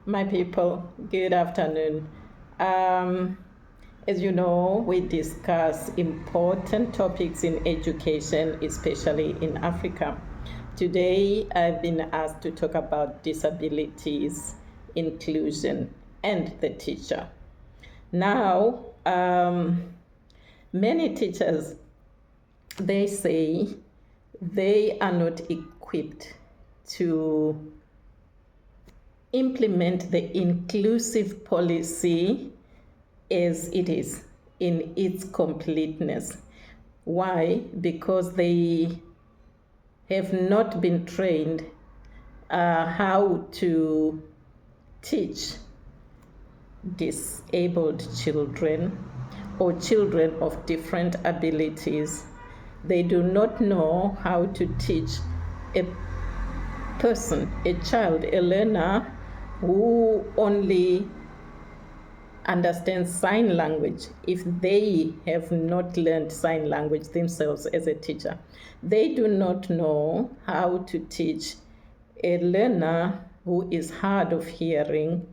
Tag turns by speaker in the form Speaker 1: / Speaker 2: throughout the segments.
Speaker 1: My people, good afternoon. Um, as you know, we discuss important topics in education, especially in Africa. Today, I've been asked to talk about disabilities, inclusion, and the teacher. Now, many teachers, they say they are not equipped to implement the inclusive policy as it is in its completeness. Why? Because they have not been trained how to teach disabled children or children of different abilities. They do not know how to teach a person, a child, a learner who only understands sign language if they have not learned sign language themselves as a teacher. They do not know how to teach a learner who is hard of hearing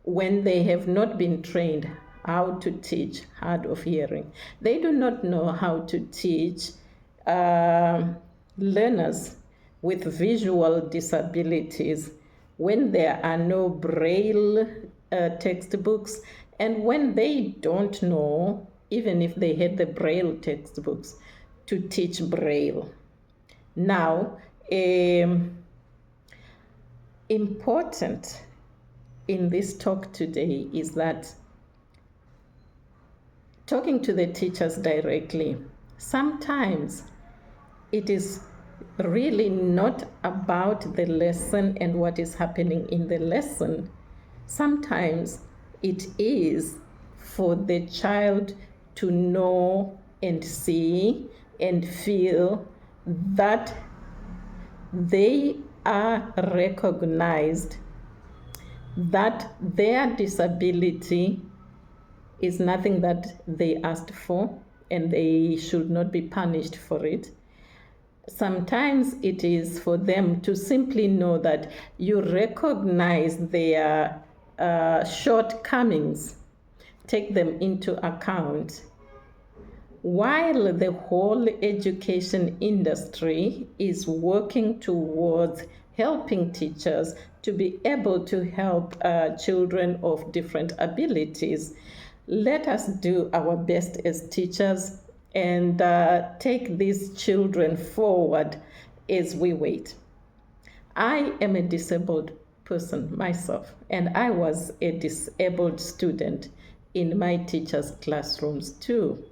Speaker 1: when they have not been trained how to teach hard of hearing. They do not know how to teach learners with visual disabilities when there are no braille textbooks, and when they don't know, even if they had the braille textbooks, to teach braille. Now, important in this talk today is that talking to the teachers directly, sometimes it is really not about the lesson and what is happening in the lesson. Sometimes it is for the child to know and see and feel that they are recognized, that their disability is nothing that they asked for and they should not be punished for it. Sometimes it is for them to simply know that you recognize their shortcomings, take them into account. While the whole education industry is working towards helping teachers to be able to help children of different abilities, let us do our best as teachers and take these children forward as we wait. I am a disabled person myself, and I was a disabled student in my teachers' classrooms too.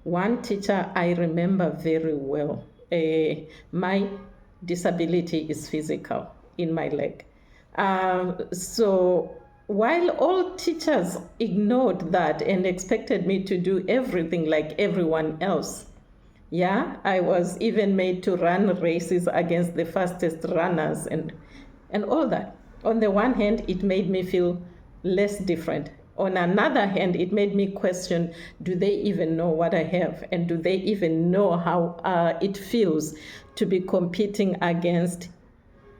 Speaker 1: One teacher I remember very well, my disability is physical in my leg. So while all teachers ignored that and expected me to do everything like everyone else, yeah, I was even made to run races against the fastest runners and all that. On the one hand, it made me feel less different. On another hand, it made me question, do they even know what I have? And do they even know how it feels to be competing against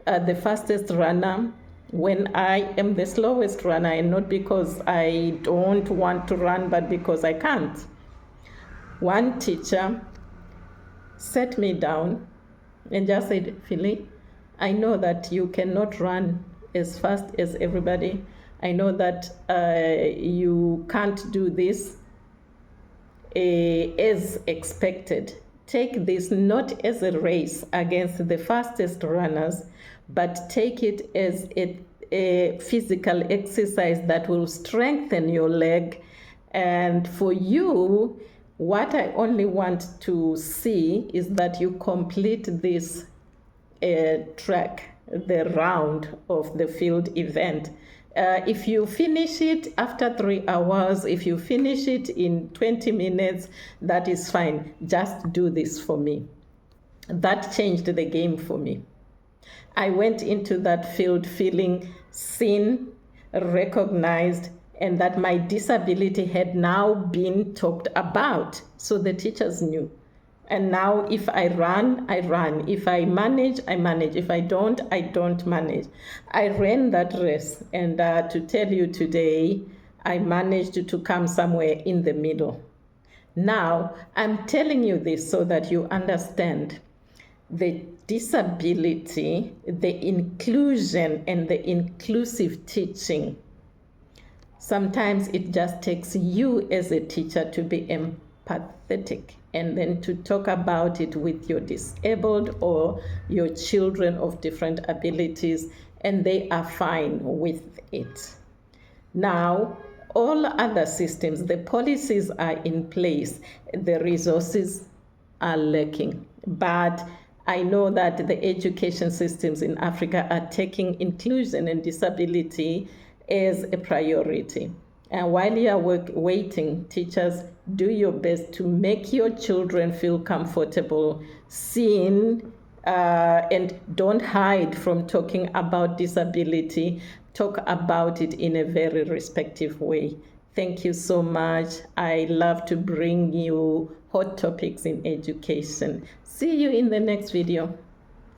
Speaker 1: the fastest runner when I am the slowest runner, and not because I don't want to run, but because I can't? One teacher sat me down and just said, Philly, I know that you cannot run as fast as everybody. I know that you can't do this as expected. Take this not as a race against the fastest runners, but take it as a physical exercise that will strengthen your leg. And for you, what I only want to see is that you complete this track, the round of the field event. If you finish it after 3 hours, if you finish it in 20 minutes, that is fine. Just do this for me. That changed the game for me. I went into that field feeling seen, recognized, and that my disability had now been talked about. So the teachers knew And now if I run, I run. If I manage, I manage. If I don't manage. I ran that race, and to tell you today, I managed to come somewhere in the middle. Now, I'm telling you this so that you understand the disability, the inclusion, and the inclusive teaching. Sometimes it just takes you as a teacher to be empathetic and then to talk about it with your disabled or your children of different abilities, and they are fine with it. Now, all other systems, the policies are in place, the resources are lacking. But I know that the education systems in Africa are taking inclusion and disability as a priority. And while you are waiting, teachers, do your best to make your children feel comfortable, seen, and don't hide from talking about disability. Talk about it in a very respectful way. Thank you so much. I love to bring you hot topics in education. See you in the next video.